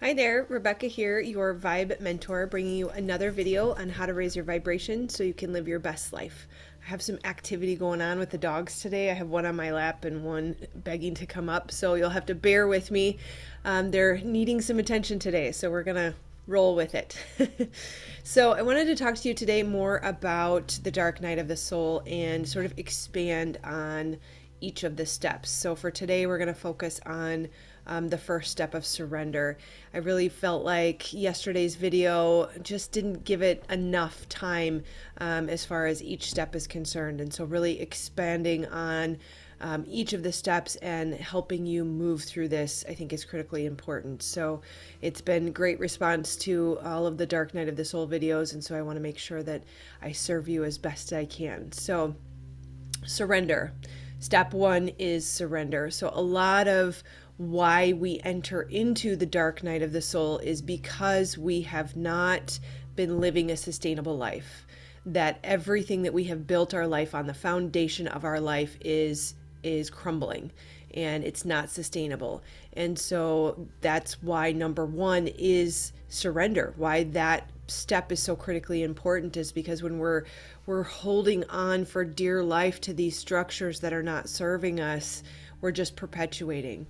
Hi there, Rebecca here, your Vibe Mentor, bringing you another video on how to raise your vibration so you can live your best life. I have some activity going on with the dogs today. I have one on my lap and one begging to come up, so you'll have to bear with me. They're needing some attention today, so we're gonna roll with it. So I wanted to talk to you today more about the dark night of the soul and sort of expand on each of the steps. So for today, we're going to focus on the first step of surrender. I really felt like yesterday's video just didn't give it enough time as far as each step is concerned. And so really expanding on each of the steps and helping you move through this, I think, is critically important. So it's been great response to all of the Dark Night of the Soul videos. And so I want to make sure that I serve you as best I can. So surrender. Step one is surrender. So a lot of why we enter into the dark night of the soul is because we have not been living a sustainable life. That everything that we have built our life on, the foundation of our life is crumbling and it's not sustainable. And so that's why number one is surrender. Why that step is so critically important is because when we're holding on for dear life to these structures that are not serving us, we're just perpetuating.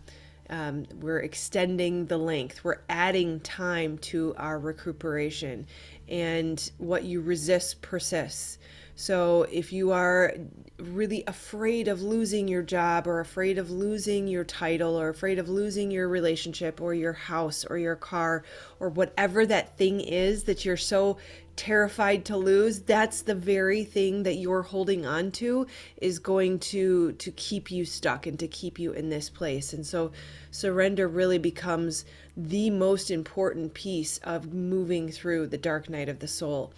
We're extending the length. We're adding time to our recuperation. And what you resist persists. So if you are really afraid of losing your job or afraid of losing your title or afraid of losing your relationship or your house or your car or whatever that thing is that you're so terrified to lose, that's the very thing that you're holding on to is going to keep you stuck and to keep you in this place. And so surrender really becomes the most important piece of moving through the dark night of the soul.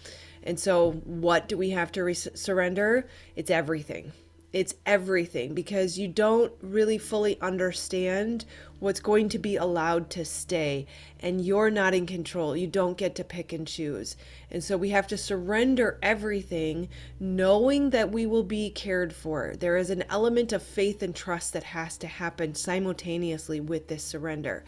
And so what do we have to surrender? It's everything. It's everything, because you don't really fully understand what's going to be allowed to stay, and you're not in control. You don't get to pick and choose. And so we have to surrender everything, knowing that we will be cared for. There is an element of faith and trust that has to happen simultaneously with this surrender.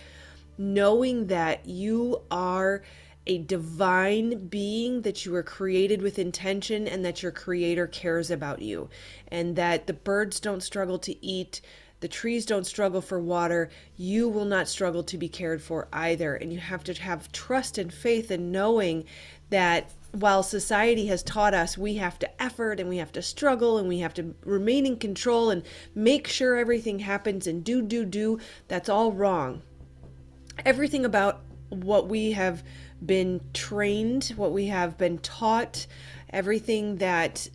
Knowing that you are a divine being, that you were created with intention, and that your creator cares about you, and that the birds don't struggle to eat, the trees don't struggle for water, you will not struggle to be cared for either. And you have to have trust and faith in knowing that while society has taught us we have to effort and we have to struggle and we have to remain in control and make sure everything happens and do, that's all wrong. Everything about what we have been trained, what we have been taught, everything that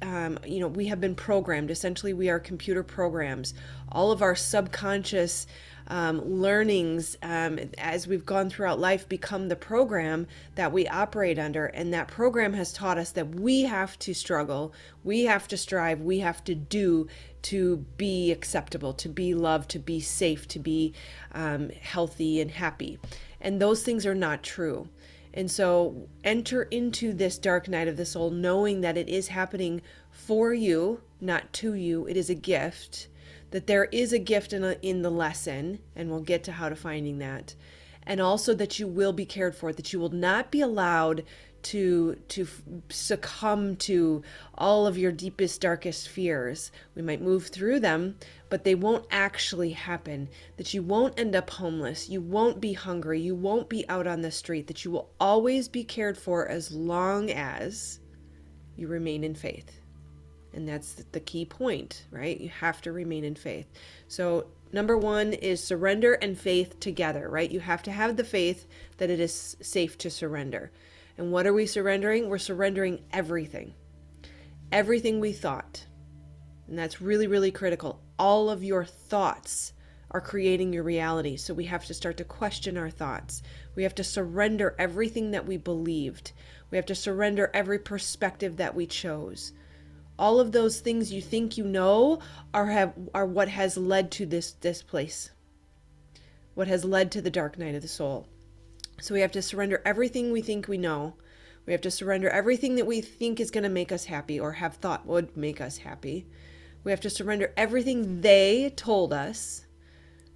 we have been programmed. Essentially, we are computer programs. All of our subconscious learnings as we've gone throughout life become the program that we operate under, and that program has taught us that we have to struggle, we have to strive, we have to do to be acceptable, to be loved, to be safe, to be healthy and happy. And those things are not true. And so enter into this dark night of the soul knowing that it is happening for you, not to you. It is a gift, that there is a gift in the lesson, and we'll get to how to finding that. And also that you will be cared for, that you will not be allowed to succumb to all of your deepest, darkest fears. We might move through them, but they won't actually happen. That you won't end up homeless, you won't be hungry, you won't be out on the street, that you will always be cared for as long as you remain in faith. And that's the key point, right? You have to remain in faith. So number one is surrender and faith together, right? You have to have the faith that it is safe to surrender. And what are we surrendering? We're surrendering everything. Everything we thought. And that's really, really critical. All of your thoughts are creating your reality. So we have to start to question our thoughts. We have to surrender everything that we believed. We have to surrender every perspective that we chose. All of those things you think you know are what has led to this place. What has led to the dark night of the soul. So we have to surrender everything we think we know. We have to surrender everything that we think is going to make us happy or have thought would make us happy. We have to surrender everything they told us,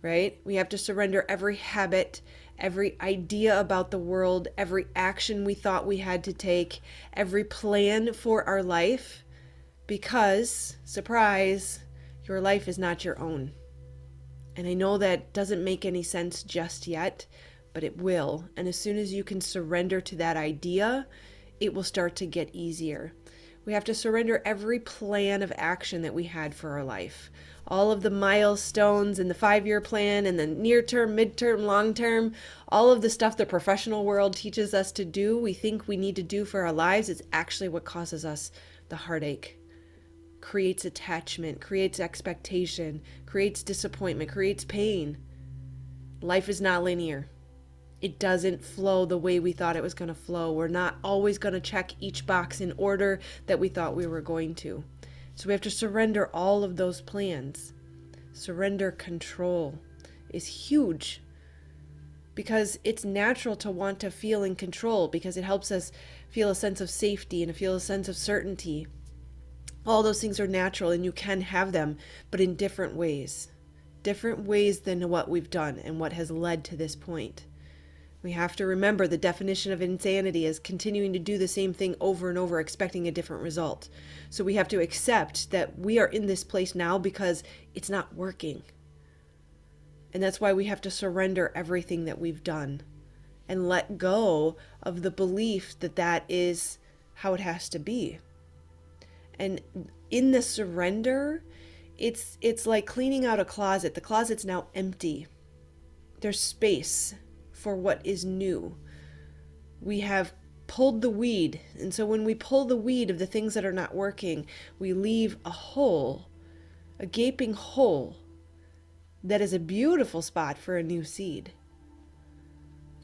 right? We have to surrender every habit, every idea about the world, every action we thought we had to take, every plan for our life, because, surprise, your life is not your own. And I know that doesn't make any sense just yet, but it will. And as soon as you can surrender to that idea, it will start to get easier. We have to surrender every plan of action that we had for our life. All of the milestones and the 5-year plan and the near term, midterm, long term, all of the stuff the professional world teaches us to do, we think we need to do for our lives, is actually what causes us the heartache. Creates attachment, creates expectation, creates disappointment, creates pain. Life is not linear. It doesn't flow the way we thought it was going to flow. We're not always going to check each box in order that we thought we were going to. So we have to surrender all of those plans. Surrender control is huge, because it's natural to want to feel in control, because it helps us feel a sense of safety and feel a sense of certainty. All those things are natural, and you can have them, but in different ways than what we've done and what has led to this point. We have to remember the definition of insanity is continuing to do the same thing over and over, expecting a different result. So we have to accept that we are in this place now because it's not working. And that's why we have to surrender everything that we've done and let go of the belief that that is how it has to be. And in the surrender, it's like cleaning out a closet. The closet's now empty. There's space for what is new. We have pulled the weed. And so when we pull the weed of the things that are not working, we leave a hole, a gaping hole that is a beautiful spot for a new seed.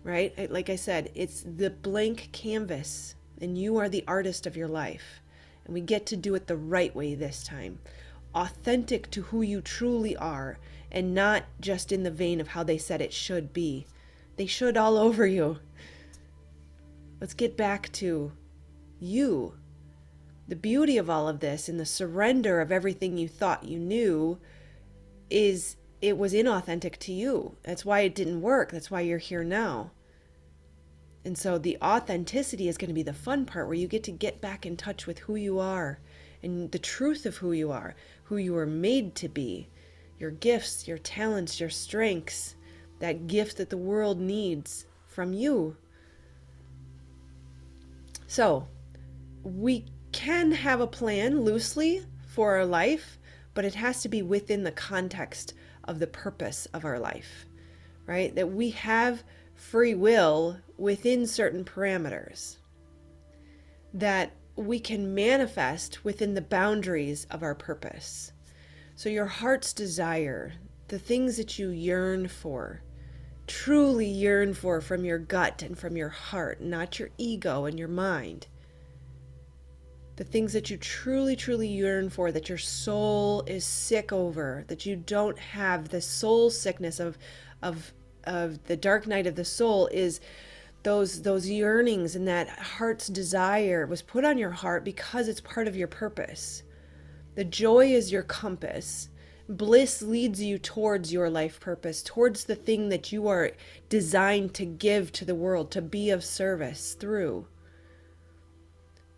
Right? Like I said, it's the blank canvas, and you are the artist of your life. And we get to do it the right way this time. Authentic to who you truly are, and not just in the vein of how they said it should be. They should all over you. Let's get back to you. The beauty of all of this and the surrender of everything you thought you knew is it was inauthentic to you. That's why it didn't work. That's why you're here now. And so the authenticity is going to be the fun part, where you get back in touch with who you are and the truth of who you were made to be, your gifts, your talents, your strengths, that gift that the world needs from you. So we can have a plan loosely for our life, but it has to be within the context of the purpose of our life, right? That we have free will within certain parameters, that we can manifest within the boundaries of our purpose. So your heart's desire, the things that you yearn for, truly yearn for from your gut and from your heart, not your ego and your mind. The things that you truly, truly yearn for, that your soul is sick over, that you don't have, the soul sickness of the dark night of the soul, is those yearnings, and that heart's desire was put on your heart because it's part of your purpose. The joy is your compass. Bliss leads you towards your life purpose, towards the thing that you are designed to give to the world, to be of service through.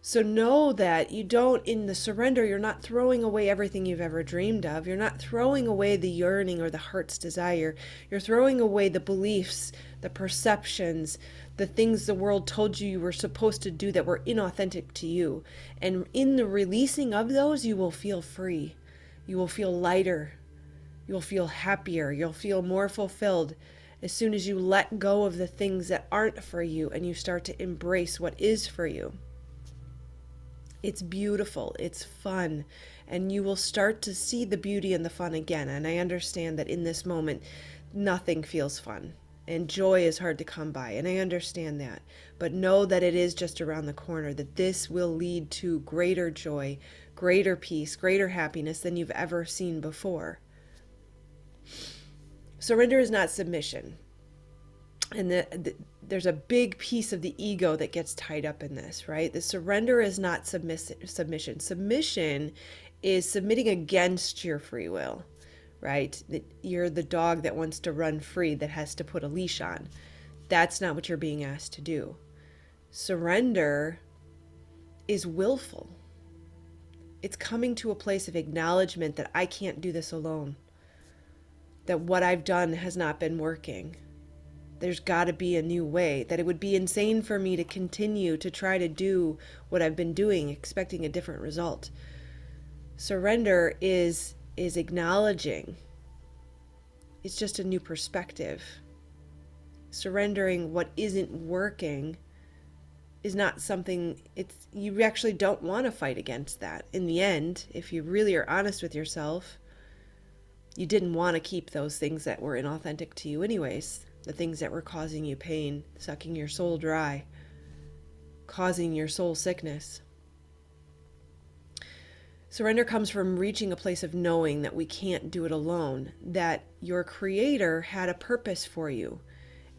So know that you don't, in the surrender, you're not throwing away everything you've ever dreamed of. You're not throwing away the yearning or the heart's desire. You're throwing away the beliefs, the perceptions, the things the world told you were supposed to do that were inauthentic to you. And in the releasing of those, you will feel free. You will feel lighter. You'll feel happier. You'll feel more fulfilled as soon as you let go of the things that aren't for you and you start to embrace what is for you. It's beautiful, it's fun, and you will start to see the beauty and the fun again. And I understand that in this moment, nothing feels fun, and joy is hard to come by, and I understand that. But know that it is just around the corner, that this will lead to greater joy, greater peace, greater happiness than you've ever seen before. Surrender is not submission. And there's a big piece of the ego that gets tied up in this, right? The surrender is not submission. Submission is submitting against your free will, right? That you're the dog that wants to run free that has to put a leash on. That's not what you're being asked to do. Surrender is willful. It's coming to a place of acknowledgement that I can't do this alone, that what I've done has not been working. There's got to be a new way, that it would be insane for me to continue to try to do what I've been doing, expecting a different result. Surrender is acknowledging. It's just a new perspective. Surrendering what isn't working is not something, you actually don't want to fight against that. In the end, if you really are honest with yourself, you didn't want to keep those things that were inauthentic to you anyways, the things that were causing you pain, sucking your soul dry, causing your soul sickness. Surrender comes from reaching a place of knowing that we can't do it alone, that your Creator had a purpose for you,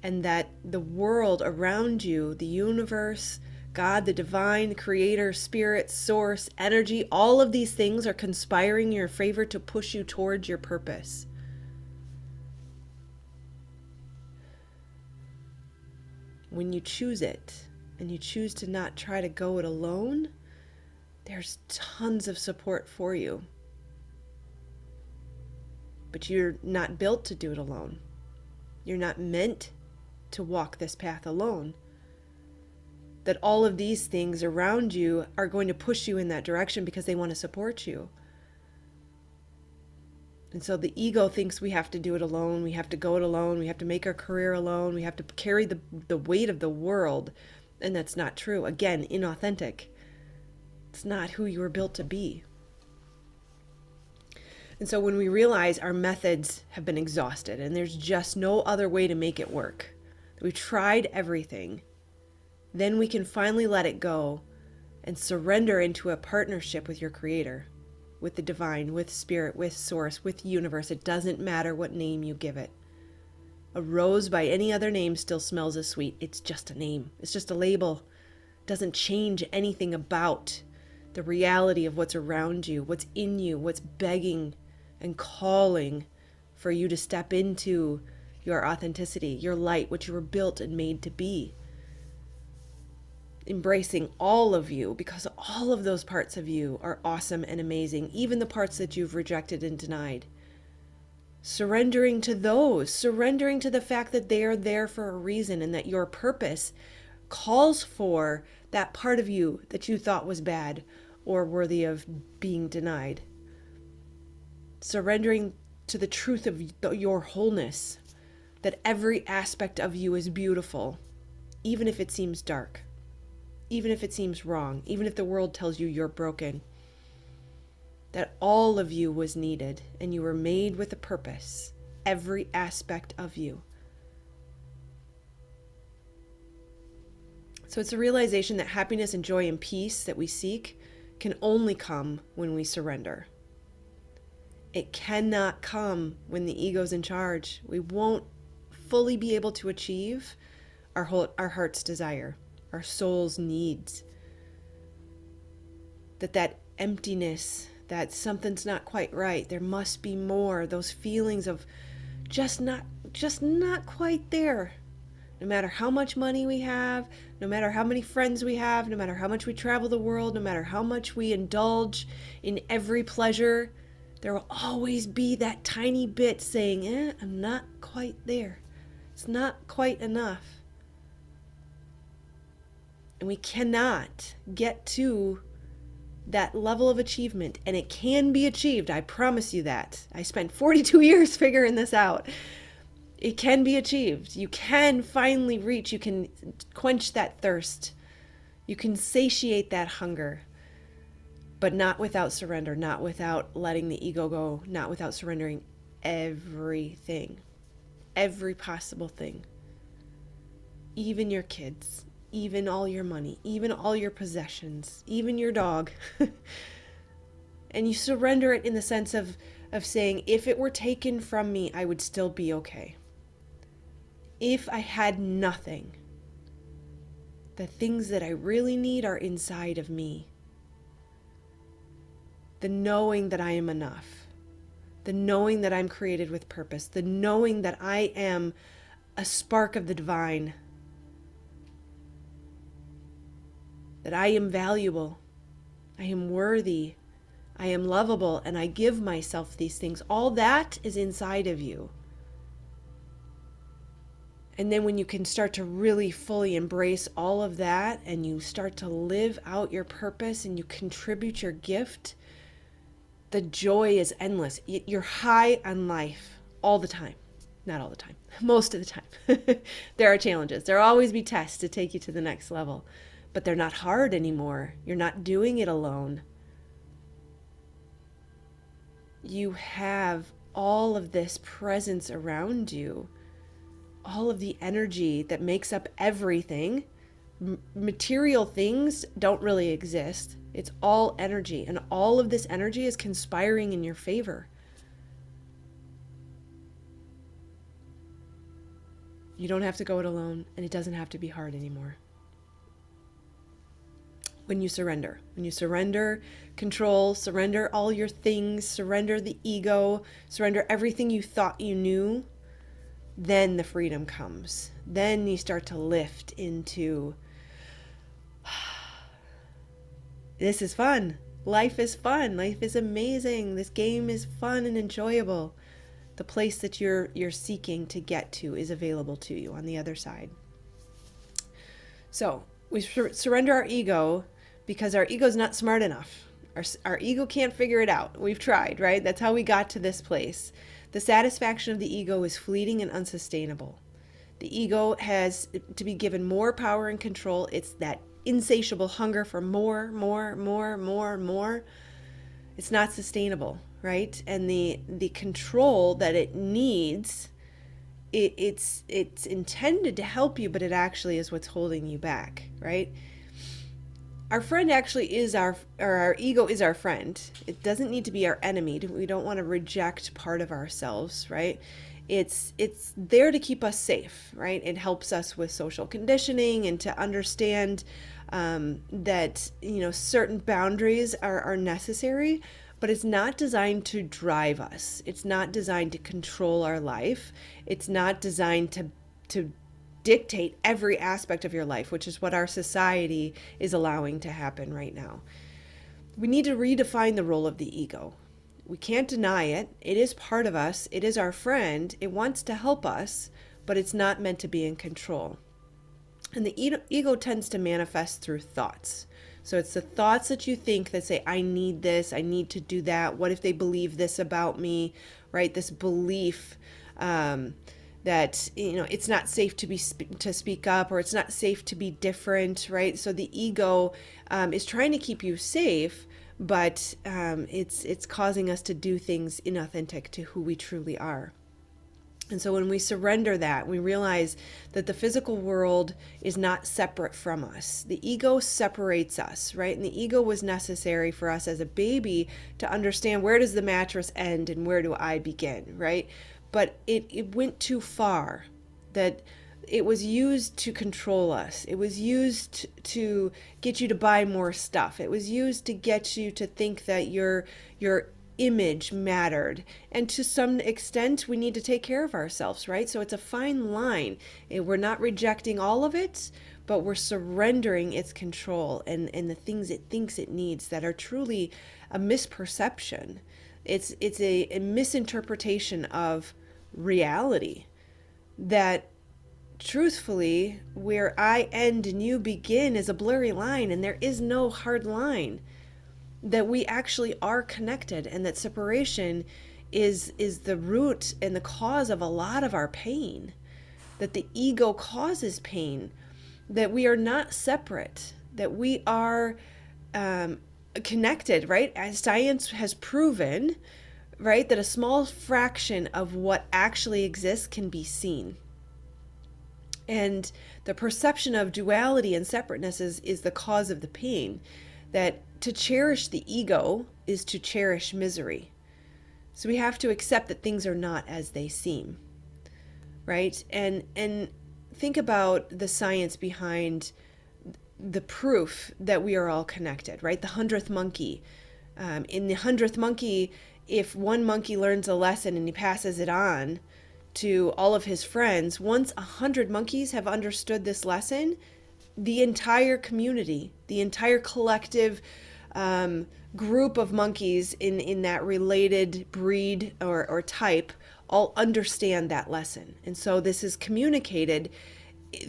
and that the world around you, the universe, God, the divine, Creator, Spirit, Source, energy, all of these things are conspiring in your favor to push you towards your purpose. When you choose it, and you choose to not try to go it alone, there's tons of support for you. But you're not built to do it alone. You're not meant to walk this path alone. That all of these things around you are going to push you in that direction because they want to support you. And so the ego thinks we have to do it alone, we have to go it alone, we have to make our career alone, we have to carry the weight of the world. And that's not true. Again, inauthentic. It's not who you were built to be. And so when we realize our methods have been exhausted and there's just no other way to make it work, we've tried everything, then we can finally let it go and surrender into a partnership with your Creator, with the divine, with Spirit, with Source, with universe. It doesn't matter what name you give it. A rose by any other name still smells as sweet. It's just a name. It's just a label. It doesn't change anything about the reality of what's around you, what's in you, what's begging and calling for you to step into your authenticity, your light, what you were built and made to be. Embracing all of you, because all of those parts of you are awesome and amazing, even the parts that you've rejected and denied. Surrendering to those, surrendering to the fact that they are there for a reason and that your purpose calls for that part of you that you thought was bad or worthy of being denied. Surrendering to the truth of your wholeness, that every aspect of you is beautiful, even if it seems dark, even if it seems wrong, even if the world tells you you're broken, that all of you was needed and you were made with a purpose, every aspect of you. So it's a realization that happiness and joy and peace that we seek can only come when we surrender. It cannot come when the ego's in charge. We won't fully be able to achieve our heart's desire, our soul's needs. That emptiness, that something's not quite right, there must be more, those feelings of just not quite there. No matter how much money we have, no matter how many friends we have, no matter how much we travel the world, no matter how much we indulge in every pleasure, there will always be that tiny bit saying, I'm not quite there. It's not quite enough. And we cannot get to that level of achievement, and it can be achieved. I promise you that. I spent 42 years figuring this out. It can be achieved. You can finally reach, you can quench that thirst. You can satiate that hunger, but not without surrender, not without letting the ego go, not without surrendering everything, every possible thing, even your kids, even all your money, even all your possessions, even your dog. And you surrender it in the sense of saying, if it were taken from me, I would still be okay. If I had nothing, the things that I really need are inside of me. The knowing that I am enough, the knowing that I'm created with purpose, the knowing that I am a spark of the divine, that I am valuable, I am worthy, I am lovable, and I give myself these things. All that is inside of you. And then when you can start to really fully embrace all of that and you start to live out your purpose and you contribute your gift, the joy is endless. You're high on life all the time. Not all the time, most of the time. There are challenges. There will always be tests to take you to the next level, but they're not hard anymore. You're not doing it alone. You have all of this presence around you, all of the energy that makes up everything. Material things don't really exist. It's all energy, and all of this energy is conspiring in your favor. You don't have to go it alone, and it doesn't have to be hard anymore. When you surrender control, surrender all your things, surrender the ego, surrender everything you thought you knew, then the freedom comes. Then you start to lift into, this is fun. Life is fun. Life is amazing. This game is fun and enjoyable. The place that you're seeking to get to is available to you on the other side. So we surrender our ego because our ego is not smart enough. Our ego can't figure it out. We've tried, right? That's how we got to this place. The satisfaction of the ego is fleeting and unsustainable. The ego has to be given more power and control. It's that insatiable hunger for more. It's not sustainable, right? And the control that it needs, it's intended to help you, but it actually is what's holding you back, right? Our friend actually is our ego is our friend. It doesn't need to be our enemy. We don't want to reject part of ourselves, right? It's there to keep us safe, right? It helps us with social conditioning and to understand that, certain boundaries are necessary, but it's not designed to drive us. It's not designed to control our life. It's not designed to dictate every aspect of your life, which is what our society is allowing to happen right now. We need to redefine the role of the ego. We can't deny it. It is part of us. It is our friend. It wants to help us, but it's not meant to be in control. And the ego tends to manifest through thoughts. So it's the thoughts that you think that say, I need this, I need to do that. What if they believe this about me, right? This belief that it's not safe to speak up, or it's not safe to be different, right? So the ego is trying to keep you safe, but it's causing us to do things inauthentic to who we truly are. And so when we surrender that, we realize that the physical world is not separate from us. The ego separates us, right? And the ego was necessary for us as a baby to understand, where does the mattress end and where do I begin, right? But it went too far, that it was used to control us. It was used to get you to buy more stuff. It was used to get you to think that your image mattered. And to some extent, we need to take care of ourselves, right? So it's a fine line. We're not rejecting all of it, but we're surrendering its control and the things it thinks it needs that are truly a misperception. It's a misinterpretation of reality, that truthfully, where I end and you begin is a blurry line, and there is no hard line. That we actually are connected, and that separation is the root and the cause of a lot of our pain. That the ego causes pain. That we are not separate. That we are connected, right? As science has proven, right, that a small fraction of what actually exists can be seen. And the perception of duality and separateness is the cause of the pain. That to cherish the ego is to cherish misery. So we have to accept that things are not as they seem, right? And think about the science behind the proof that we are all connected, right? The 100th monkey. In the 100th monkey, if one monkey learns a lesson and he passes it on to all of his friends, once 100 monkeys have understood this lesson, the entire community, the entire collective group of monkeys in that related breed or type all understand that lesson. And so this is communicated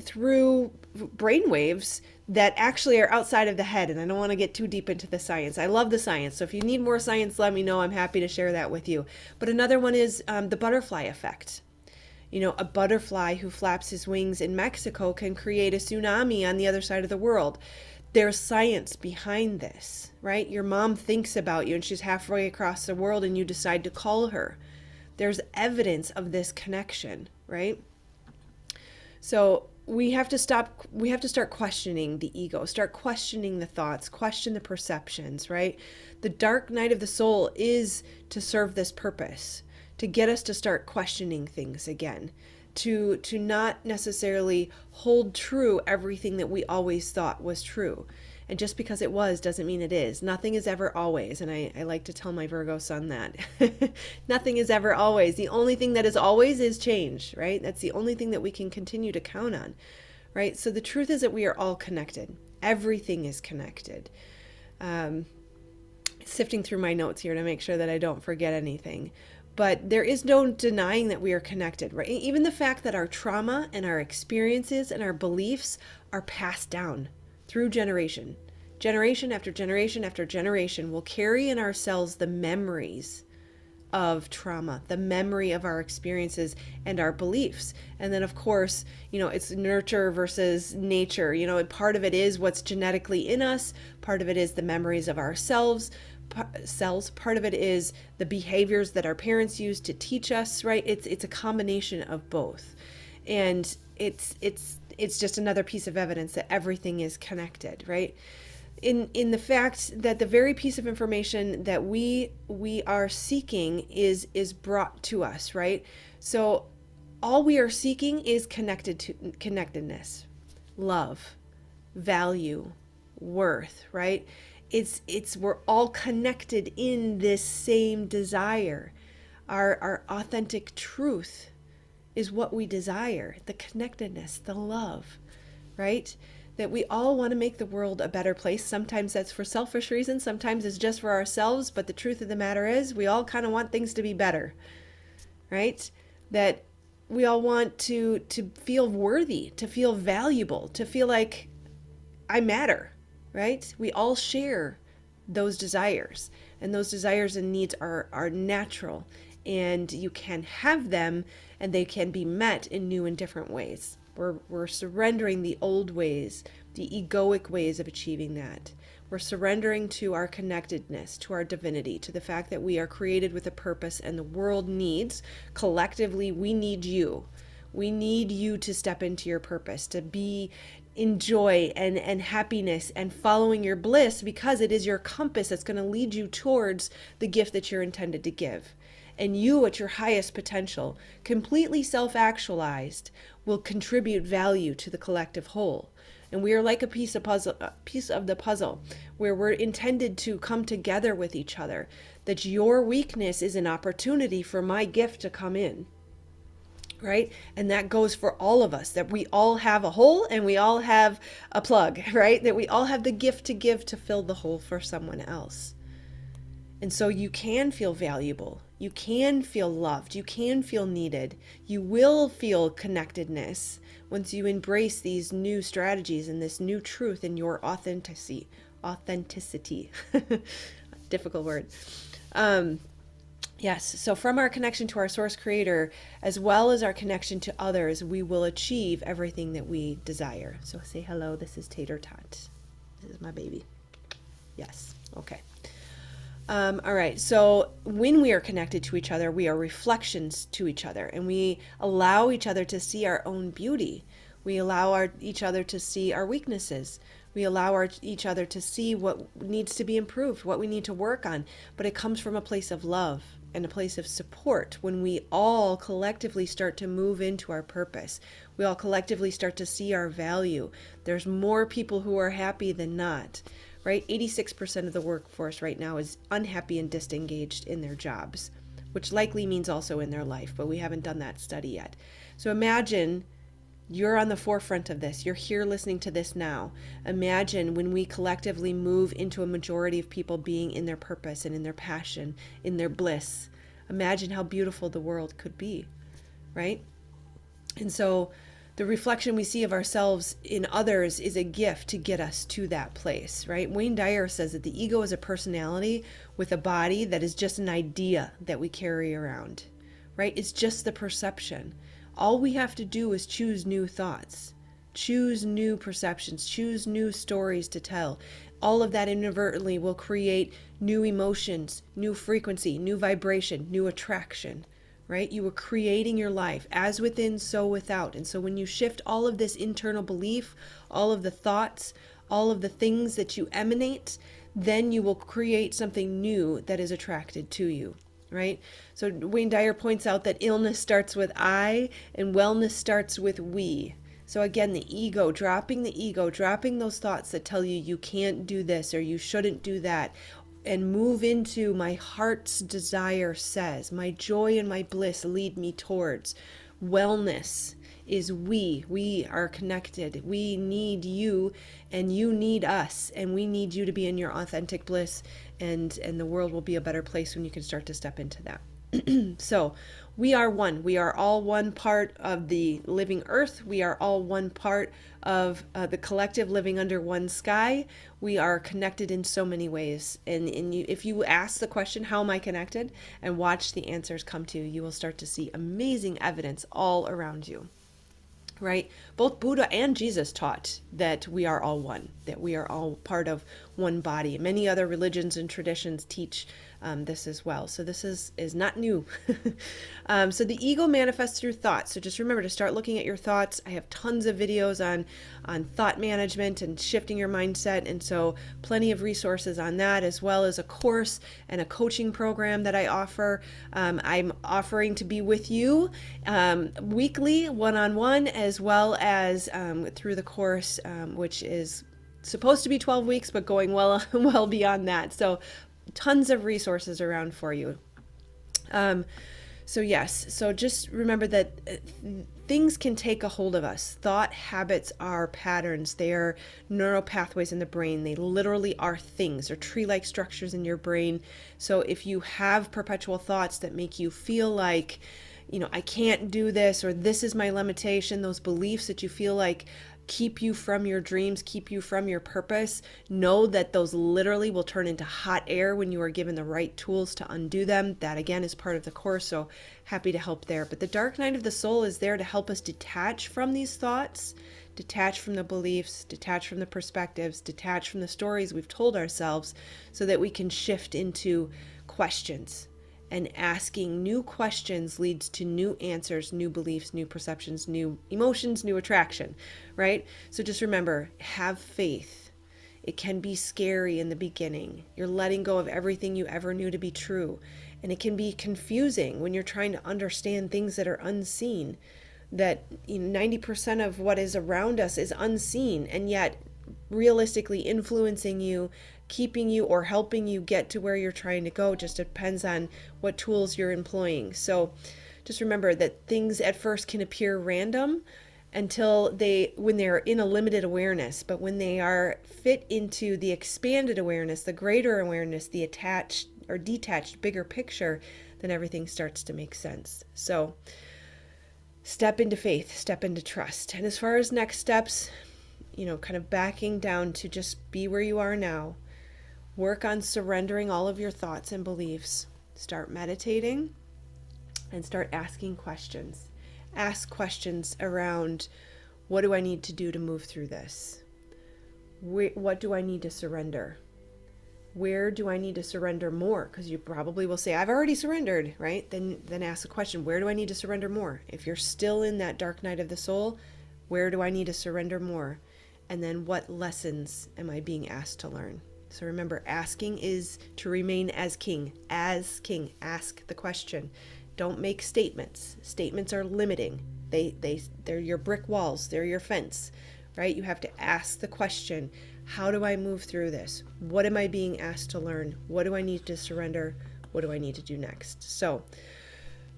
through brain waves that actually are outside of the head. And I don't want to get too deep into the science. I love the science. So if you need more science, let me know. I'm happy to share that with you. But another one is the butterfly effect. You know, a butterfly who flaps his wings in Mexico can create a tsunami on the other side of the world. There's science behind this, right? Your mom thinks about you and she's halfway across the world and you decide to call her. There's evidence of this connection, right? So we have to start questioning the ego, start questioning the thoughts, question the perceptions, right? The dark night of the soul is to serve this purpose, to get us to start questioning things again, to not necessarily hold true everything that we always thought was true. And just because it was doesn't mean it is. Nothing is ever always. And I like to tell my Virgo son that. Nothing is ever always. The only thing that is always is change, right? That's the only thing that we can continue to count on, right? So the truth is that we are all connected. Everything is connected. Sifting through my notes here to make sure that I don't forget anything. But there is no denying that we are connected, right? Even the fact that our trauma and our experiences and our beliefs are passed down through generation. Generation after generation after generation will carry in ourselves the memories of trauma, the memory of our experiences and our beliefs. And then, of course, you know, it's nurture versus nature. You know, part of it is what's genetically in us. Part of it is the memories of ourselves. Part of it is the behaviors that our parents used to teach us, right? It's a combination of both. And it's just another piece of evidence that everything is connected, right? In the fact that the very piece of information that we are seeking is brought to us, right? So all we are seeking is connectedness, love, value, worth, right? We're all connected in this same desire. Our authentic truth is what we desire, the connectedness, the love, right? That we all want to make the world a better place. Sometimes that's for selfish reasons, sometimes it's just for ourselves, but the truth of the matter is we all kind of want things to be better, right? That we all want to feel worthy, to feel valuable, to feel like I matter, right? We all share those desires, and those desires and needs are natural, and you can have them and they can be met in new and different ways. We're surrendering the old ways, the egoic ways of achieving that. We're surrendering to our connectedness, to our divinity, to the fact that we are created with a purpose and the world needs, collectively, we need you. We need you to step into your purpose, to be in joy and happiness and following your bliss, because it is your compass that's going to lead you towards the gift that you're intended to give. And you, at your highest potential, completely self-actualized, will contribute value to the collective whole. And we are like a piece of the puzzle where we're intended to come together with each other, that your weakness is an opportunity for my gift to come in. Right? And that goes for all of us, that we all have a hole and we all have a plug, right? That we all have the gift to give to fill the hole for someone else. And so you can feel valuable. You can feel loved. You can feel needed. You will feel connectedness once you embrace these new strategies and this new truth in your authenticity. Difficult word. Yes, so from our connection to our source creator, as well as our connection to others, we will achieve everything that we desire. So say hello, this is Tater Tot. This is my baby. Yes, okay. All right, so when we are connected to each other, we are reflections to each other, and we allow each other to see our own beauty. We allow each other to see our weaknesses. We allow each other to see what needs to be improved, what we need to work on. But it comes from a place of love and a place of support when we all collectively start to move into our purpose. We all collectively start to see our value. There's more people who are happy than not, right? 86% of the workforce right now is unhappy and disengaged in their jobs, which likely means also in their life, but we haven't done that study yet. So imagine You're on the forefront of this. You're here listening to this now. Imagine when we collectively move into a majority of people being in their purpose and in their passion, in their bliss. Imagine how beautiful the world could be, right? And so the reflection we see of ourselves in others is a gift to get us to that place, right? Wayne Dyer says that the ego is a personality with a body that is just an idea that we carry around, right? It's just the perception. All we have to do is choose new thoughts, choose new perceptions, choose new stories to tell. All of that inadvertently will create new emotions, new frequency, new vibration, new attraction, right? You are creating your life as within, so without. And so when you shift all of this internal belief, all of the thoughts, all of the things that you emanate, then you will create something new that is attracted to you. Right? So Wayne Dyer points out that illness starts with I and wellness starts with we. So again, the ego, dropping those thoughts that tell you you can't do this or you shouldn't do that, and move into my heart's desire says, my joy and my bliss lead me towards. Wellness is we are connected. We need you and you need us, and we need you to be in your authentic bliss, and the world will be a better place when you can start to step into that. So we are one. We are all one part of the living earth. We are all one part of the collective living under one sky. We are connected in so many ways. And if you ask the question, how am I connected? And watch the answers come to you, you will start to see amazing evidence all around you. Right? Both Buddha and Jesus taught that we are all one, that we are all part of one body. Many other religions and traditions teach this as well. So this is not new. So the ego manifests through thoughts. So just remember to start looking at your thoughts. I have tons of videos on thought management and shifting your mindset. And so plenty of resources on that, as well as a course and a coaching program that I offer. I'm offering to be with you weekly, one-on-one, as well as through the course, which is supposed to be 12 weeks, but going well beyond that. So tons of resources around for you. So yes, so just remember that things can take a hold of us. Thought habits are patterns. They are neural pathways in the brain. They literally are things. They're tree-like structures in your brain. So if you have perpetual thoughts that make you feel like, I can't do this, or this is my limitation, those beliefs that you feel like keep you from your dreams, keep you from your purpose, know that those literally will turn into hot air when you are given the right tools to undo them. That again is part of the course, so happy to help there. But the dark night of the soul is there to help us detach from these thoughts, detach from the beliefs, detach from the perspectives, detach from the stories we've told ourselves, so that we can shift into questions. And asking new questions leads to new answers, new beliefs, new perceptions, new emotions, new attraction, right? So just remember, have faith. It can be scary in the beginning. You're letting go of everything you ever knew to be true. And it can be confusing when you're trying to understand things that are unseen, that 90% of what is around us is unseen, and yet realistically influencing you, keeping you, or helping you get to where you're trying to go. Just depends on what tools you're employing. So just remember that things at first can appear random when they're in a limited awareness, but when they are fit into the expanded awareness, the greater awareness, the attached or detached bigger picture, then everything starts to make sense. So step into faith, step into trust. And as far as next steps, kind of backing down to just be where you are now. Work on surrendering all of your thoughts and beliefs. Start meditating and start asking questions. Ask questions around, what do I need to do to move through this? What do I need to surrender? Where do I need to surrender more? Because you probably will say, I've already surrendered, right? Then ask the question, where do I need to surrender more? If you're still in that dark night of the soul, where do I need to surrender more? And then what lessons am I being asked to learn? So remember, asking is to remain as king. As king, ask the question. Don't make statements. Statements are limiting. They're your brick walls. They're your fence, right? You have to ask the question, how do I move through this? What am I being asked to learn? What do I need to surrender? What do I need to do next? So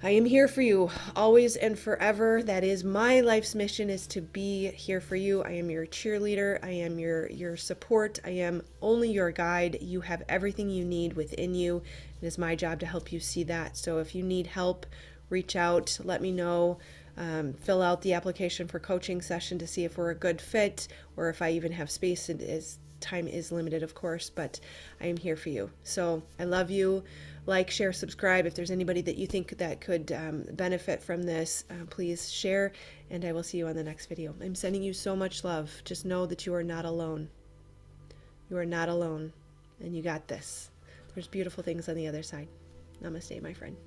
I am here for you always and forever. That is my life's mission, is to be here for you. I am your cheerleader. I am your support. I am only your guide. You have everything you need within you. It is my job to help you see that. So if you need help, reach out, let me know. Fill out the application for coaching session to see if we're a good fit, or if I even have space. It is, time is limited, of course, but I am here for you. So I love you. Like, share, subscribe. If there's anybody that you think that could benefit from this, please share, and I will see you on the next video. I'm sending you so much love. Just know that you are not alone. You are not alone, and you got this. There's beautiful things on the other side. Namaste, my friend.